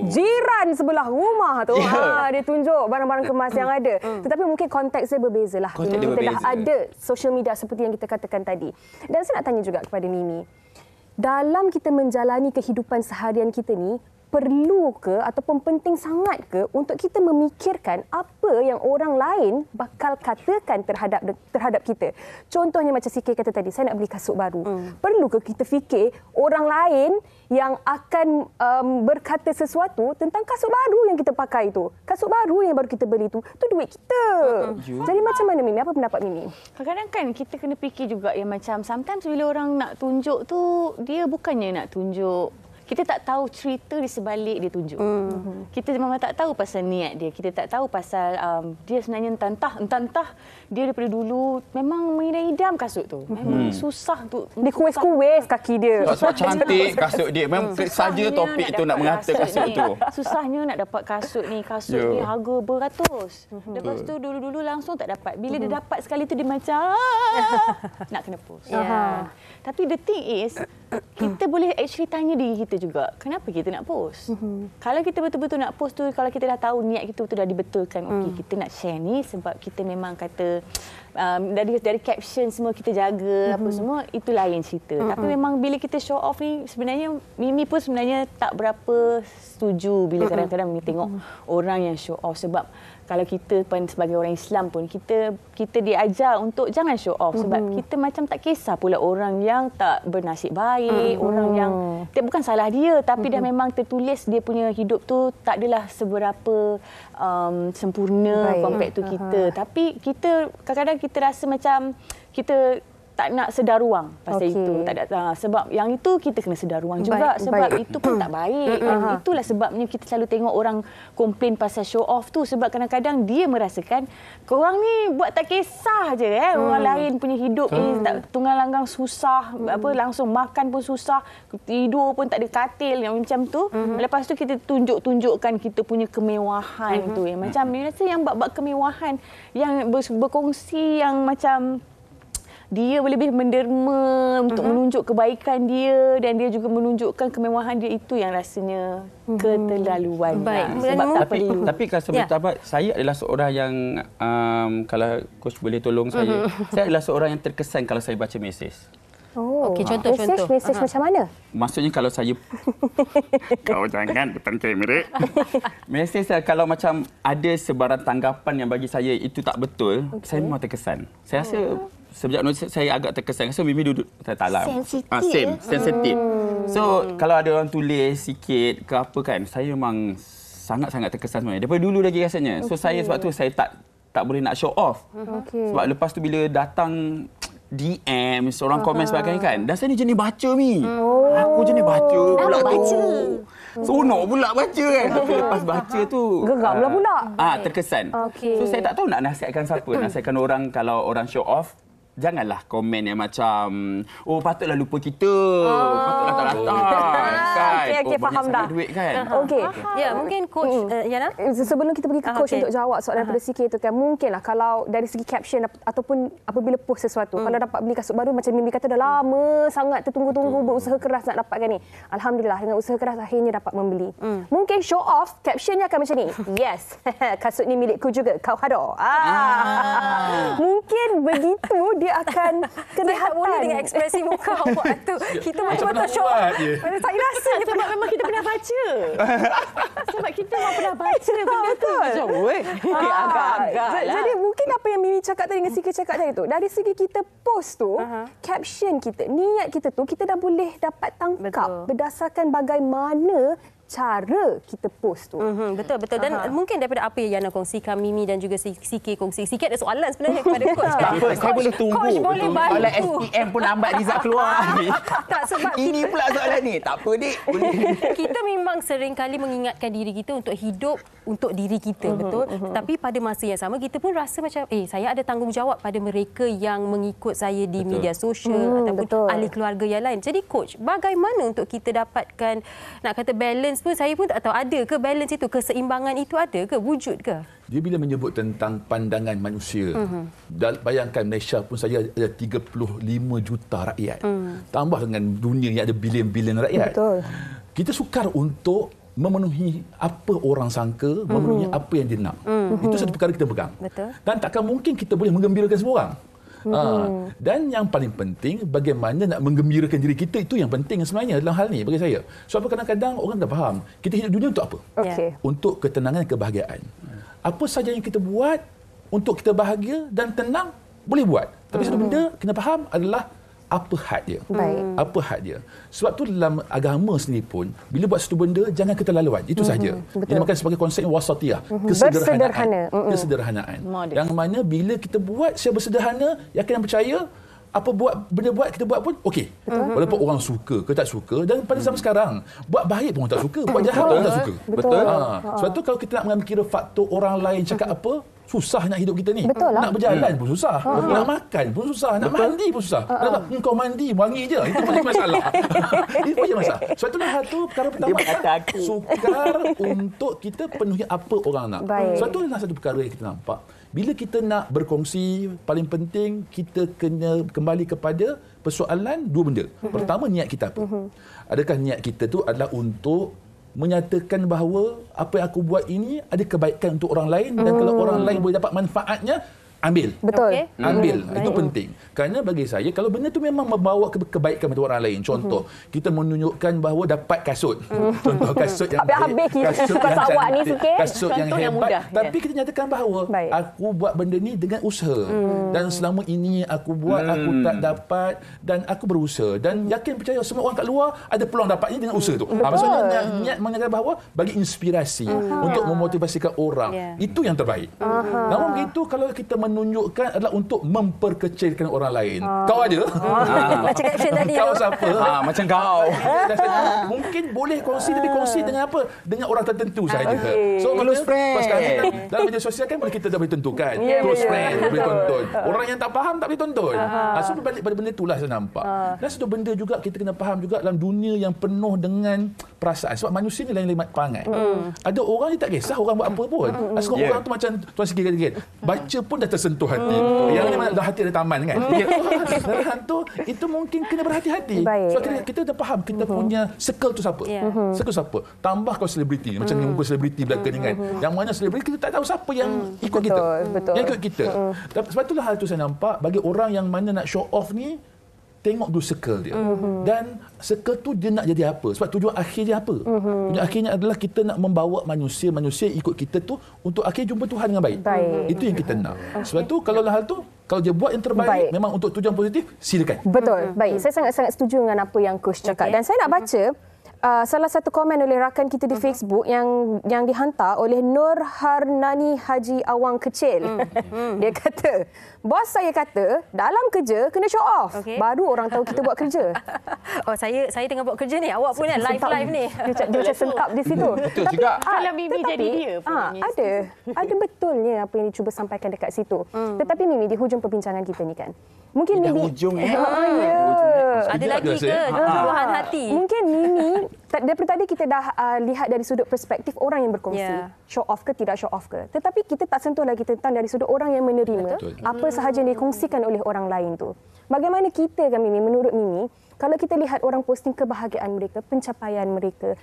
C: jiran sebelah rumah tu dia tunjuk barang-barang kemas yang ada. Tetapi mungkin konteksnya berbezalah. Kita dah ada social media seperti yang kita katakan tadi. Dan saya nak tanya juga kepada Mimi, dalam kita menjalani kehidupan seharian kita ni, perlu ke ataupun penting sangat ke untuk kita memikirkan apa yang orang lain bakal katakan terhadap kita? Contohnya macam Siki kata tadi, saya nak beli kasut baru. Perlu ke kita fikir orang lain yang akan berkata sesuatu tentang kasut baru yang kita pakai tu? Kasut baru yang baru kita beli tu duit kita. Jadi macam mana Mimi? Apa pendapat Mimi?
E: Kadang-kadang kan kita kena fikir juga yang macam sometimes bila orang nak tunjuk tu, dia bukannya nak tunjuk. Kita tak tahu cerita di sebalik dia tunjuk. Kita memang tak tahu pasal niat dia. Kita tak tahu pasal dia sebenarnya entah dia daripada dulu memang mengidam kasut tu. Memang susah tu.
C: Dia kuis-kuis kaki dia.
K: Sebab cantik kasut dia. Memang saja topik tu nak mengata kasut tu.
E: Susahnya nak dapat kasut ni. Kasut ni harga beratus. Lepas tu dulu-dulu langsung tak dapat. Bila dia dapat sekali tu dia macam nak kena post. Tapi the thing is, kita boleh actually tanya diri kita juga, kenapa kita nak post? Kalau kita betul-betul nak post tu, kalau kita dah tahu niat kita betul dah dibetulkan, okey, kita nak share ni sebab kita memang kata dari caption semua kita jaga apa semua, itu lain cerita. Tapi memang bila kita show off ni, sebenarnya Mimi pun sebenarnya tak berapa setuju bila kadang-kadang Mimi tengok orang yang show off, sebab kalau kita pun sebagai orang Islam pun kita diajar untuk jangan show off, sebab kita macam tak kisah pula orang yang tak bernasib baik, orang yang bukan salah dia, tapi dah memang tertulis dia punya hidup tu tak adalah seberapa sempurna compared to kita. Tapi kita kadang-kadang kita rasa macam kita tak nak sedar ruang pasal itu. Tak ada, sebab yang itu kita kena sedar ruang juga, sebab itu pun tak baik. Dan itulah sebabnya kita selalu tengok orang komplain pasal show off tu, sebab kadang-kadang dia merasakan korang ni buat tak kisah je orang lain punya hidup ni tunggang langgang susah, langsung makan pun susah, tidur pun tak ada katil yang macam tu. Lepas tu kita tunjukkan kita punya kemewahan tu. Macam ni rasa yang bab kemewahan yang berkongsi yang macam dia lebih menderma untuk menunjuk kebaikan dia, dan dia juga menunjukkan kemewahan dia, itu yang rasanya keterlaluan.
K: Tapi kalau sahabat, saya adalah seorang yang kalau coach boleh tolong saya adalah seorang yang terkesan kalau saya baca mesej.
B: Okey, contoh.
C: Mesej macam mana?
K: Maksudnya kalau saya kau jangan depan kamera. Mesej saya kalau macam ada sebarang tanggapan yang bagi saya itu tak betul, saya memang terkesan. Saya rasa sejak saya agak terkesan. So Mimi duduk taklah. Sensitif. So kalau ada orang tulis sikit ke apa kan, saya memang sangat-sangat terkesan sebenarnya. Daripada dulu lagi rasanya. So saya sebab tu saya tak boleh nak show off. Sebab lepas tu bila datang DM, seorang komen sebagainya kan, dah saya ni jenis baca Mi. Aku jenis baca pula tu. Seronok pula baca kan. Tapi lepas baca tu
C: geram pula.
K: Terkesan. So saya tak tahu nak nasihatkan siapa. Nasihatkan orang, kalau orang show off, janganlah komen yang macam patutlah lupa kita, patutlah tak datang kan.
C: Okey, faham dah.
K: Duit kan.
C: Okey.
B: Ya, mungkin coach Yana,
C: sebelum kita pergi ke coach untuk jawab soalan daripada Sikit itu kan, mungkinlah kalau dari segi caption ataupun apabila post sesuatu, kalau dapat beli kasut baru macam Mimi kata dah lama sangat tertunggu-tunggu, berusaha keras nak dapatkan ni. Alhamdulillah dengan usaha keras akhirnya dapat membeli. Mungkin show off captionnya akan macam ni. Yes, kasut ni milikku juga, kau hado. Mungkin begitu dia akan kelihatan
B: boleh dengan ekspresi muka awak tu. Kita macam show off.
C: Saya rasa
E: sebab memang kita pernah baca. Sebab kita memang pernah baca benda tu. Agak-agak lah.
C: Jadi mungkin apa yang Mimi cakap tadi dengan Sikit cakap tadi tu, dari segi kita post tu, caption kita, niat kita tu, kita dah boleh dapat tangkap berdasarkan bagaimana cara kita post tu.
B: Betul. Dan mungkin daripada apa yang Yana kongsikan, Mimi dan juga Sikit kongsi. Sikit ada soalan sebenarnya kepada coach.
K: Tak apa, saya boleh tunggu.
B: Coach boleh bantu.
K: Kalau SPM pun lambat Rizal keluar.
B: Tak, sebab
K: ini pula soalan ni. Tak apa, Dik.
B: Kita memang sering kali mengingatkan diri kita untuk hidup untuk diri kita, betul? Tapi pada masa yang sama, kita pun rasa macam, saya ada tanggungjawab pada mereka yang mengikut saya di media sosial ataupun ahli keluarga yang lain. Jadi coach, bagaimana untuk kita dapatkan, nak kata balance pun, saya pun tak tahu ada ke balance itu, keseimbangan itu ada ke, wujud ke?
J: Dia bila menyebut tentang pandangan manusia, bayangkan Malaysia pun saja ada 35 juta rakyat. Tambah dengan dunia yang ada bilion-bilion rakyat.
C: Betul.
J: Kita sukar untuk memenuhi apa orang sangka, memenuhi apa yang dia nak. Itu satu perkara kita pegang.
B: Betul.
J: Dan takkan mungkin kita boleh menggembirakan semua orang. Dan yang paling penting, bagaimana nak menggembirakan diri kita, itu yang penting sebenarnya dalam hal ni bagi saya. Sebab kadang-kadang orang tak faham, kita hidup dunia untuk apa? Untuk ketenangan dan kebahagiaan. Apa saja yang kita buat untuk kita bahagia dan tenang, boleh buat. Tapi satu benda kena faham adalah apa had dia. Apa had dia. Sebab tu dalam agama sendiri pun, bila buat satu benda, jangan keterlaluan. Itu saja. Ini makan sebagai konsep wasatiyah. Kesederhanaan. Yang mana bila kita buat secara bersederhana, yakin dan percaya, apa benda buat kita buat pun okey. Walaupun orang suka ke tak suka, dan pada zaman sekarang, buat baik pun orang tak suka, buat jahat pun orang tak suka.
K: Betul.
J: Sebab tu kalau kita nak mengambil kira faktor orang lain cakap apa, susah nak hidup kita ni.
C: Betul lah.
J: Nak berjalan pun susah. Nak makan pun susah. Nak mandi pun susah. Engkau mandi, wangi je. Itu pun masalah. Itu je masalah. Sebab itulah hal tu perkara pertama. Sukar untuk kita penuhi apa orang nak. Sebab itulah satu perkara yang kita nampak. Bila kita nak berkongsi, paling penting kita kena kembali kepada persoalan dua benda. Pertama, niat kita apa? Adakah niat kita tu adalah untuk menyatakan bahawa apa yang aku buat ini ada kebaikan untuk orang lain dan kalau orang lain boleh dapat manfaatnya, ambil.
C: Betul.
J: Ambil. Itu penting. Kerana bagi saya, kalau benda tu memang membawa kebaikan kepada orang lain. Contoh, kita menunjukkan bahawa dapat kasut. Contoh, kasut yang baik. Kasut yang cantik. Kasut yang hebat. Tapi kita nyatakan bahawa aku buat benda ni dengan usaha. Dan selama ini aku buat, aku tak dapat dan aku berusaha. Dan yakin percaya semua orang kat luar ada peluang dapat ini dengan usaha tu. Maksudnya niat menyatakan bahawa bagi inspirasi untuk memotivasikan orang. Itu yang terbaik. Namun begitu, kalau kita menunjukkan adalah untuk memperkecilkan orang lain. Kau ada?
B: Macam caption tadi.
J: Kau siapa?
K: Macam kau.
J: Mungkin boleh kongsi, tapi kongsi dengan apa? Dengan orang tertentu saja. So,
K: close friend.
J: Dalam media sosial kan kita dah boleh tentukan. Close friend boleh tonton. Orang yang tak faham tak boleh tonton. So, berbalik pada benda itulah saya nampak. Dan satu benda juga kita kena faham juga dalam dunia yang penuh dengan perasaan. Sebab manusia ni lain-lain perangai. Ada orang yang tak kisah orang buat apa pun. Asal orang tu macam Tuan Siki kata, baca pun dah tersentuh hati. Yang ni dah hati ada taman kan. Dan tu itu mungkin kena berhati-hati. Sebab kita dah faham kita punya circle tu siapa. Circle siapa. Tambah kau selebriti. Macam muka selebriti belakang ni kan. Yang mana selebriti kita tak tahu siapa yang ikut kita. Yang ikut kita. Sebab itulah hal tu saya nampak bagi orang yang mana nak show off ni, tengok dulu circle dia. Dan circle tu dia nak jadi apa? Sebab tujuan akhir dia apa? Tujuan akhirnya adalah kita nak membawa manusia ikut kita tu untuk akhir jumpa Tuhan dengan baik. Itu yang kita nak. Sebab tu kalau hal tu, kalau dia buat yang terbaik memang untuk tujuan positif, silakan.
C: Betul. Baik, saya sangat-sangat setuju dengan apa yang Coach cakap. Dan saya nak baca salah satu komen oleh rakan kita di Facebook yang dihantar oleh Nur Harnani Haji Awang Kecil. Dia kata, bos saya kata dalam kerja kena show off. Baru orang tahu kita buat kerja.
B: Oh, saya tengah buat kerja ni. Awak pun live ni.
C: Dia macam sentap di situ.
K: Betul juga.
E: Kalau Mimi jadi dia pun.
C: Ada betulnya apa yang dicuba sampaikan dekat situ. Tetapi Mimi, di hujung perbincangan kita ni kan, mungkin Mimi
K: hujung
B: ada lagi ke luahan hati? Mungkin
C: Mimi, daripada tadi kita dah lihat dari sudut perspektif orang yang berkongsi, show off ke tidak show off ke. Tetapi kita tak sentuh lagi tentang dari sudut orang yang menerima apa sahaja yang dikongsikan oleh orang lain tu. Bagaimana kita kan Mimi, menurut Mimi, kalau kita lihat orang posting kebahagiaan mereka, pencapaian mereka,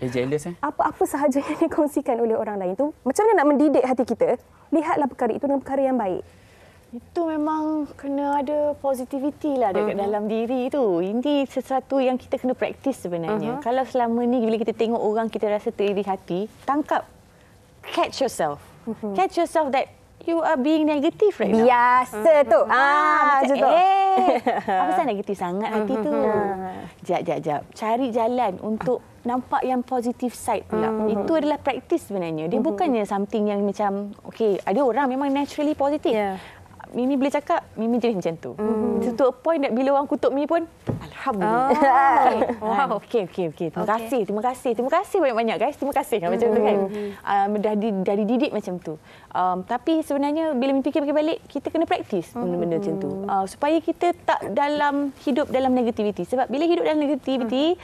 C: apa-apa sahaja yang dikongsikan oleh orang lain tu, macam mana nak mendidik hati kita, lihatlah perkara itu dengan perkara yang baik.
E: Itu memang kena ada positivity lah dekat dalam diri tu. Ini sesuatu yang kita kena praktis sebenarnya. Kalau selama ni bila kita tengok orang kita rasa teriri hati, tangkap. Catch yourself. Catch yourself that you are being negative right now.
C: Biasa tu.
E: Macam, apa pasal negatif sangat hati tu? Jap. Cari jalan untuk nampak yang positive side pula. Itu adalah praktis sebenarnya. Dia bukannya something yang macam, ada orang memang naturally positif. Mimi boleh cakap, Mimi jenis macam tu. To a point that bila orang kutuk Mimi pun, Alhamdulillah. Wow. Okey. Terima kasih banyak-banyak guys. Terima kasih. Macam tu kan. Dah dididik macam tu. Tapi sebenarnya bila Mimi fikir balik, kita kena praktis benda-benda macam tu. Supaya kita tak hidup dalam negativity. Sebab bila hidup dalam negativity,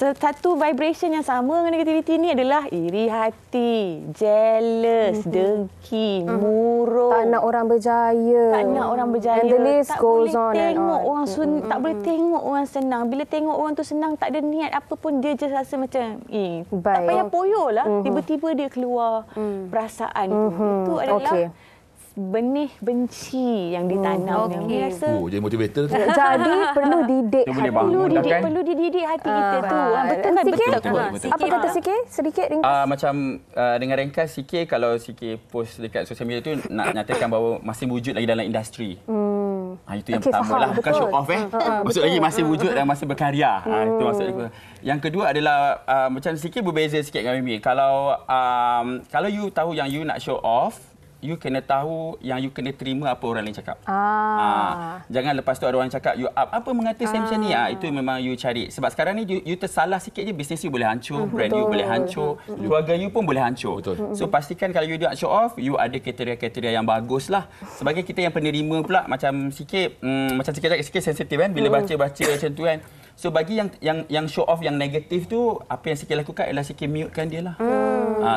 E: satu vibration yang sama dengan negativity ni adalah iri hati, jealous, dengki, murung.
C: Tak nak orang berjaya.
E: And the list goes on and on. Tak boleh tengok orang senang. Bila tengok orang tu senang, tak ada niat apa pun, dia just rasa macam, tak payah poyo lah. Tiba-tiba dia keluar perasaan. Itu adalah benih benci yang ditanam.
J: Jadi motivator.
C: Jadi perlu didik hati.
E: Perlu dididik hati kita tu. Betul.
C: Apa kata Siki? Sedikit ringkas.
K: Macam dengan ringkas Siki, kalau Siki post dekat sosial media tu nak nyatakan bahawa masih wujud lagi dalam industri. Itu yang pertama lah. Bukan show off. Maksud lagi masih wujud dan masih berkarya. Itu maksudnya. Yang kedua adalah macam Siki berbeza sikit dengan Mimi. Kalau you tahu yang you nak show off, you kena tahu yang you kena terima apa orang lain cakap. Jangan lepas tu ada orang cakap, you apa mengata saya macam ni? Itu memang you cari. Sebab sekarang ni you tersalah sikit je, bisnes you boleh hancur, brand you boleh hancur, keluarga you pun boleh hancur. So pastikan kalau you nak show off, you ada kriteria-kriteria yang bagus lah. Sebagai kita yang penerima pula, macam sikit sensitif kan bila baca-baca macam tu kan. So bagi yang show off yang negatif tu, apa yang Sikit lakukan ialah Sikit mute-kan dia lah.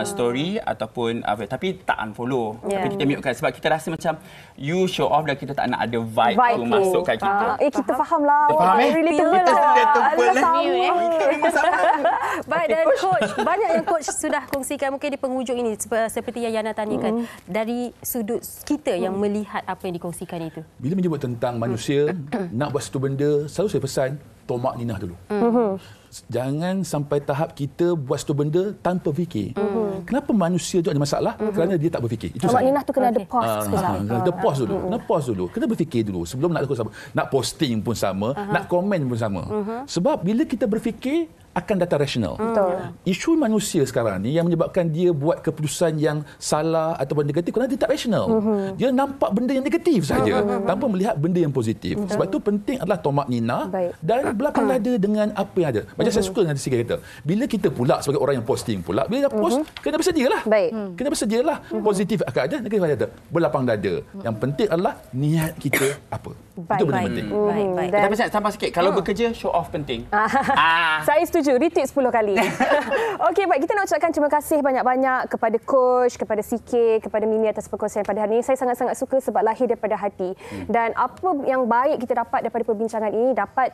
K: Story ataupun tapi tak unfollow. Tapi kita mute-kan sebab kita rasa macam you show off dan kita tak nak ada vibe tu masuk kat kita.
C: Kita faham lah.
K: Kita faham
B: Baik, dan coach, banyak yang coach sudah kongsikan mungkin di penghujung ini seperti yang Yana tanyakan dari sudut kita yang melihat apa yang dikongsikan itu.
J: Bila menyebut tentang manusia nak buat satu benda, selalu saya pesan tomak ninah dulu. Jangan sampai tahap kita buat satu benda tanpa fikir. Kenapa manusia tu ada masalah? Kerana dia tak berfikir. Itu
C: tomak ninah tu kena ada pause sekejap.
J: Kena pause dulu. Kena pause dulu. Kena berfikir dulu sebelum nak lakukan sama. Nak posting pun sama, nak komen pun sama. Sebab bila kita berfikir akan datang rasional. Isu manusia sekarang ni yang menyebabkan dia buat keputusan yang salah ataupun negatif kerana dia tak rasional. Dia nampak benda yang negatif saja tanpa melihat benda yang positif. Sebab itu penting adalah tomak nina dan belakang dada dengan apa yang ada. Macam saya suka dengan Sikit kata, bila kita pula sebagai orang yang posting pula, bila dah post, kena bersedialah. Kena bersedialah. Positif akan ada, negatif akan ada. Berlapang dada. Yang penting adalah niat kita apa. Itu benda penting.
K: Tapi saya tambah sikit, kalau bekerja, show off penting.
C: Saya setuju, retweet 10 kali. Okey, baik, kita nak ucapkan terima kasih banyak-banyak kepada coach, kepada Sikit, kepada Mimi atas perkongsian pada hari ini. Saya sangat-sangat suka sebab lahir daripada hati. Dan apa yang baik kita dapat daripada perbincangan ini dapat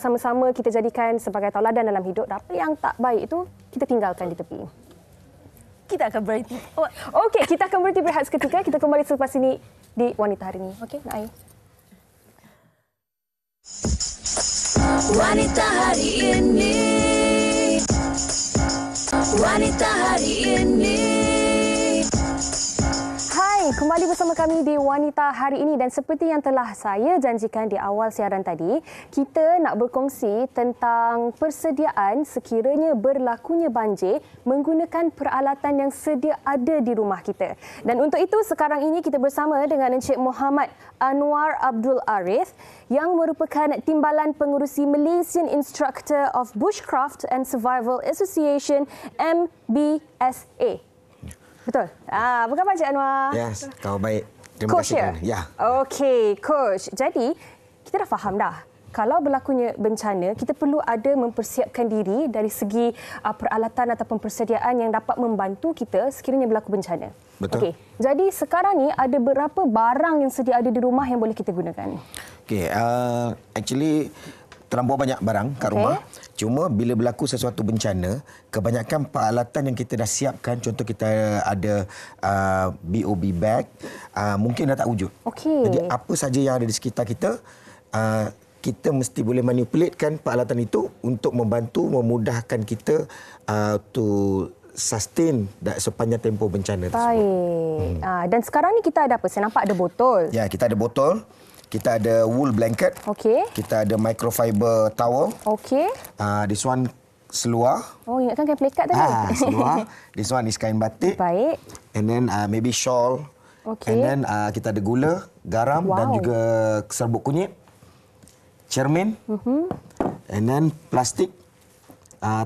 C: sama-sama kita jadikan sebagai tauladan dalam hidup. Apa yang tak baik itu kita tinggalkan di tepi. Kita akan berhenti. Okey, kita akan berhenti berehat seketika. Kita kembali selepas ini di Wanita Hari Ini. Okey, Naai.
A: Wanita Hari Ini. Wanita Hari Ini.
C: Hai, kembali bersama kami di Wanita Hari Ini dan seperti yang telah saya janjikan di awal siaran tadi, kita nak berkongsi tentang persediaan sekiranya berlakunya banjir menggunakan peralatan yang sedia ada di rumah kita. Dan untuk itu sekarang ini kita bersama dengan Encik Muhammad Anwar Abdul Arif yang merupakan Timbalan Pengurusi Malaysian Instructor of Bushcraft and Survival Association MBSA. Betul? Apa khabar Cik Anwar?
L: Yes, kau baik. Terima
C: Coach
L: kasih. Ya.
C: Okey, Coach. Jadi, kita dah faham dah. Kalau berlakunya bencana, kita perlu ada mempersiapkan diri dari segi peralatan ataupun persediaan yang dapat membantu kita sekiranya berlaku bencana.
L: Betul.
C: Okey. Jadi, sekarang ni ada berapa barang yang sedia ada di rumah yang boleh kita gunakan?
L: Okey, actually terlampau banyak barang kat rumah. Cuma bila berlaku sesuatu bencana, kebanyakan peralatan yang kita dah siapkan, contoh kita ada BOB bag, mungkin dah tak wujud. Jadi apa saja yang ada di sekitar kita, kita mesti boleh manipulatekan peralatan itu untuk membantu, memudahkan kita to sustain sepanjang tempoh bencana tersebut.
C: Baik. Dan sekarang ni kita ada apa? Saya nampak ada botol.
L: Ya, kita ada botol. Kita ada wool blanket. Kita ada microfiber towel. This one seluar.
C: Oh, ingatkan kain pelikat tadi.
L: Seluar. This one is kain batik.
C: Baik.
L: And then maybe shawl. And then kita ada gula, garam dan juga serbuk kunyit. Cermin. And then plastik,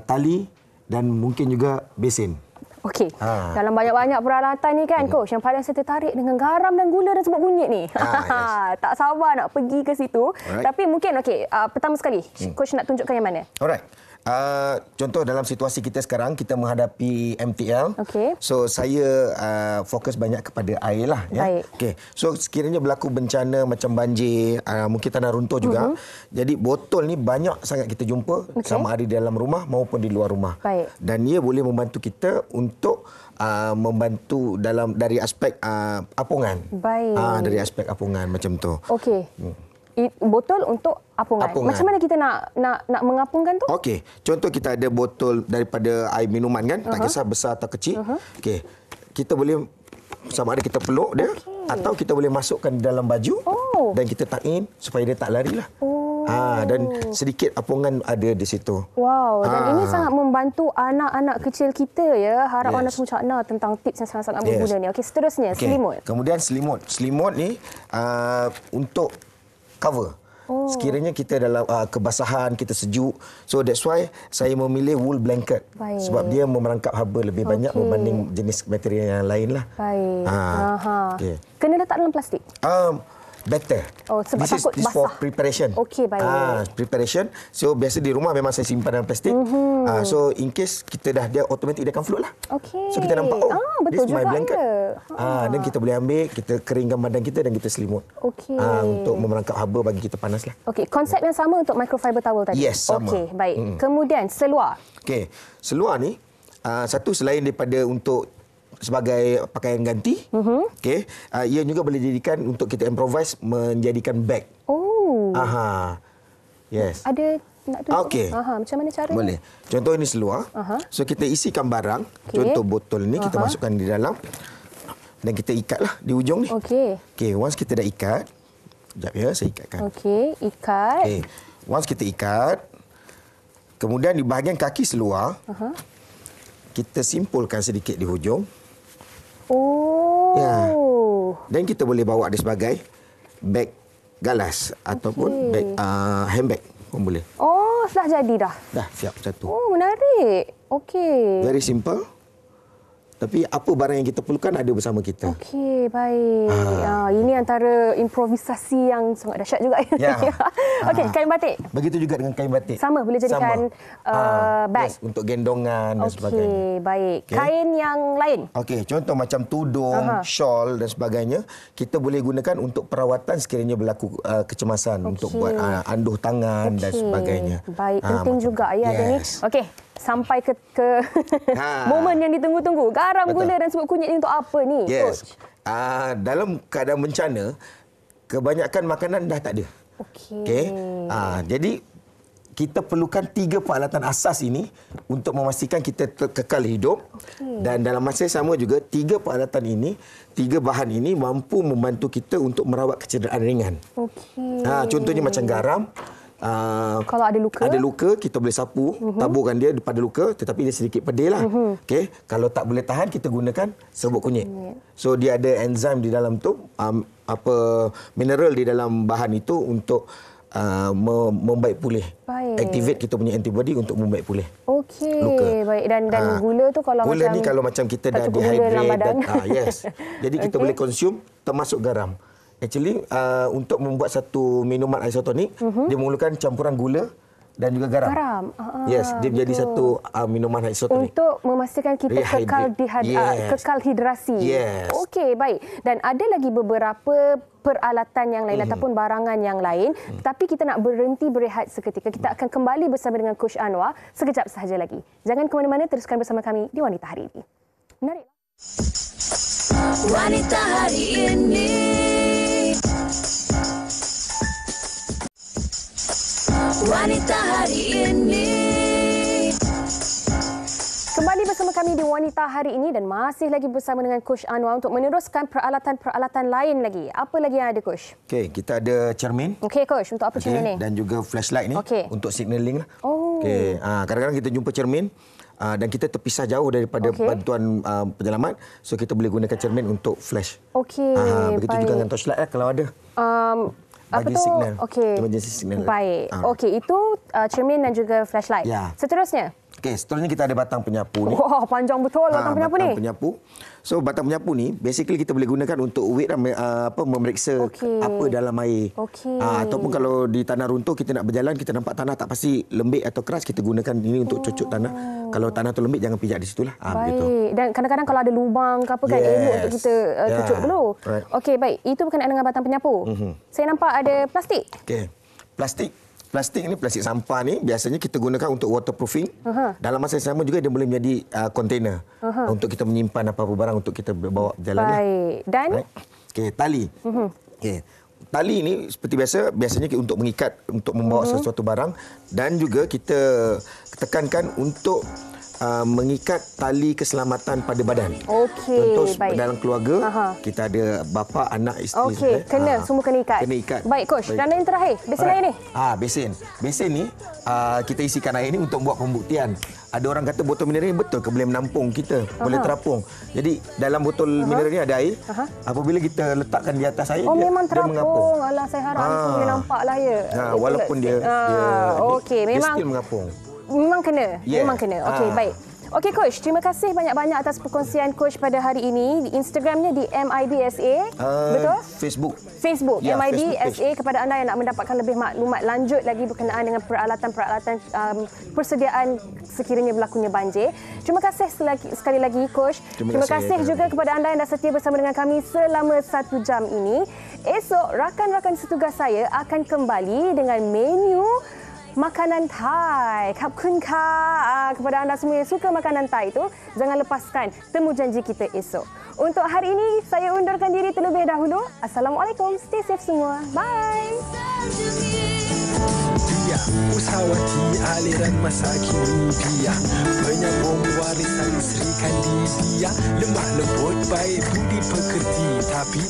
L: tali dan mungkin juga besin.
C: Okey. Dalam banyak-banyak peralatan ni kan, Coach, yang paling saya tertarik dengan garam dan gula dan serbuk kunyit ni. Tak sabar nak pergi ke situ. Tapi mungkin, pertama sekali, Coach nak tunjukkan yang mana?
L: Alright. Contoh dalam situasi kita sekarang, kita menghadapi MTL. So, saya fokus banyak kepada air lah. Ya? So, sekiranya berlaku bencana macam banjir, mungkin tanah runtuh juga. Jadi, botol ni banyak sangat kita jumpa sama ada di dalam rumah maupun di luar rumah. Dan ia boleh membantu kita untuk membantu dari aspek apungan. Dari aspek apungan macam tu.
C: Okey. Botol untuk apungan. Macam mana kita nak mengapungkan tu?
L: Okey. Contoh kita ada botol daripada air minuman kan, tak kisah besar atau kecil. Okey. Kita boleh sama ada kita peluk dia atau kita boleh masukkan di dalam baju dan kita tuck in supaya dia tak lari lah. Dan sedikit apungan ada di situ.
C: Wow, dan ini sangat membantu anak-anak kecil kita ya. Harap anda semua cakna tentang tips yang sangat-sangat berguna ni. Okey, seterusnya selimut.
L: Kemudian selimut. Selimut ni untuk cover. Sekiranya kita dalam kebasahan, kita sejuk. So that's why saya memilih wool blanket.
C: Baik.
L: Sebab dia memerangkap haba lebih banyak berbanding jenis material yang lain lah.
C: Baik. Kena letak dalam plastik?
L: Better.
C: Sebab
L: this
C: takut
L: is
C: basah.
L: for preparation.
C: Okey, baik.
L: Preparation. So biasa di rumah memang saya simpan dalam plastik. So in case kita dia automatik dia akan float lah.
C: Okey.
L: So kita nampak
C: betul
L: this is my
C: juga
L: blanket.
C: ya.
L: Dan kita boleh ambil, kita keringkan badan kita dan kita selimut.
C: Okey.
L: Untuk memerangkap haba bagi kita panas lah.
C: Okey, konsep yang sama untuk microfiber towel tadi.
L: Yes, sama.
C: Okey, baik. Kemudian seluar.
L: Okey, seluar ni satu selain daripada untuk sebagai pakaian ganti, okey, ia juga boleh dijadikan untuk kita improvise menjadikan bag. Yes.
C: Ada nak tunjuk?
L: Okey.
C: Macam mana caranya?
L: Boleh. Contoh ini seluar. So kita isikan barang, contoh botol ni kita masukkan di dalam dan kita ikatlah di ujung ni. Okey, once kita dah ikat, sekejap ya, saya ikatkan.
C: Okey, ikat.
L: Okey. Once kita ikat, kemudian di bahagian kaki seluar, kita simpulkan sedikit di hujung. Ya. Dan kita boleh bawa dia sebagai beg galas ataupun beg handbag pun boleh.
C: Dah jadi dah.
L: Dah siap satu.
C: Menarik. Okey.
L: Very simple. Tapi apa barang yang kita perlukan ada bersama kita.
C: Okey, baik. Ini antara improvisasi yang sangat dahsyat juga. Okey, kain batik.
L: Begitu juga dengan kain batik.
C: Sama, boleh jadikan bag.
L: Yes, untuk gendongan dan sebagainya.
C: Okey, baik. Kain yang lain.
L: Okey, contoh macam tudung, shawl dan sebagainya, kita boleh gunakan untuk perawatan sekiranya berlaku kecemasan untuk buat anduh tangan dan sebagainya.
C: Baik, penting juga ya ni. Okey. Sampai ke momen yang ditunggu-tunggu. Garam, gula dan sebut kunyit ini untuk apa ni, Coach?
L: Dalam keadaan bencana, kebanyakan makanan dah tak ada. Okey. Jadi kita perlukan 3 peralatan asas ini untuk memastikan kita kekal hidup. Dan dalam masa yang sama juga 3 peralatan ini, 3 bahan ini mampu membantu kita untuk merawat kecederaan ringan. Contohnya macam garam.
C: Kalau ada luka,
L: kita boleh sapu, taburkan dia pada luka, tetapi dia sedikit pedih lah. Okey, kalau tak boleh tahan, kita gunakan serbuk kunyit. So dia ada enzim di dalam tu, mineral di dalam bahan itu untuk membaik pulih. Activate kita punya antibody untuk membaik pulih.
C: Okey, baik. Dan gula tu kalau
L: gula
C: macam
L: ni kalau macam kita dah dehydrate, yes. Jadi kita boleh consume termasuk garam. Actually, untuk membuat satu minuman isotonik, dia memerlukan campuran gula dan juga garam. Yes, dia menjadi satu minuman isotonik.
C: Untuk memastikan kita kekal hidrasi.
L: Yes.
C: Okey, baik. Dan ada lagi beberapa peralatan yang lain ataupun barangan yang lain. Tapi kita nak berhenti berehat seketika. Kita akan kembali bersama dengan Coach Anwar sekejap sahaja lagi. Jangan ke mana-mana, teruskan bersama kami di Wanita Hari Ini. Menarik.
A: Wanita Hari Ini. Wanita Hari Ini.
C: Kembali bersama kami di Wanita Hari Ini dan masih lagi bersama dengan Coach Anwar untuk meneruskan peralatan-peralatan lain lagi. Apa lagi yang ada, Coach?
L: Okey, kita ada cermin.
C: Okey, Coach. Untuk apa cermin ni?
L: Dan juga flashlight ni untuk signaling lah. Okey, kadang-kadang kita jumpa cermin dan kita terpisah jauh daripada bantuan penyelamat. So kita boleh gunakan cermin untuk flash.
C: Okey,
L: begitu juga dengan torchlight kalau ada. Bagi signal. Emergency signal.
C: Baik. Okey, itu cermin dan juga flashlight. Seterusnya?
L: Okey, seterusnya kita ada batang penyapu ni.
C: Wah, panjang betul batang penyapu ni.
L: Batang penyapu. So, batang penyapu ni basically kita boleh gunakan untuk weight memeriksa apa dalam air. Ataupun kalau di tanah runtuh kita nak berjalan, kita nampak tanah tak pasti lembik atau keras, kita gunakan ini untuk cucuk tanah. Kalau tanah tu lembik, jangan pijak di situlah.
C: Baik. Dan kadang-kadang kalau ada lubang ke apa kan, elok untuk kita cucuk dulu. Okey, baik. Itu berkenaan dengan batang penyapu. Saya nampak ada plastik.
L: Okey. Plastik ni, plastik sampah ni biasanya kita gunakan untuk waterproofing. Dalam masa yang sama juga dia boleh menjadi container untuk kita menyimpan apa-apa barang untuk kita bawa berjalan.
C: Baik. Dan?
L: Okey, tali. Okey. Tali ni seperti biasanya untuk mengikat, untuk membawa sesuatu barang dan juga kita tekankan untuk mengikat tali keselamatan pada badan.
C: Okey,
L: contoh
C: baik.
L: dalam keluarga, kita ada bapa, anak, isteri.
C: Okey, semua kena ikat.
L: Kena ikat.
C: Baik, Coach. Dan yang terakhir, besen air ni.
L: Besen. Besen ni kita isikan air ni untuk buat pembuktian. Ada orang kata botol mineral ni betul ke boleh menampung kita, boleh terapung. Jadi dalam botol mineral ni ada air. Apabila kita letakkan di atas air,
C: memang
L: dia mengapung.
C: Alah, saya harap boleh nampak lah ya.
L: Walaupun dia
C: okey, memang
L: dia still mengapung.
C: Memang kena. Memang kena. Okey, baik. Okey, Coach. Terima kasih banyak-banyak atas perkongsian Coach pada hari ini. Di Instagramnya di MIBSA. Betul? Facebook.
L: Ya,
C: MIBSA. Kepada anda yang nak mendapatkan lebih maklumat lanjut lagi berkenaan dengan peralatan-peralatan persediaan sekiranya berlakunya banjir. Terima kasih sekali lagi, Coach. Terima kasih juga kepada anda yang dah setia bersama dengan kami selama 1 jam ini. Esok, rakan-rakan setugas saya akan kembali dengan menu makanan Thai. Khap khun kha. Kepada anda semua yang suka makanan Thai itu, jangan lepaskan temu janji kita esok. Untuk hari ini, saya undurkan diri terlebih dahulu. Assalamualaikum. Stay safe semua. Bye.
M: Dia usahawati aliran masa kini dia penyambung warisan Sri Kandi dia lemah lembut baik budi pekerti tapi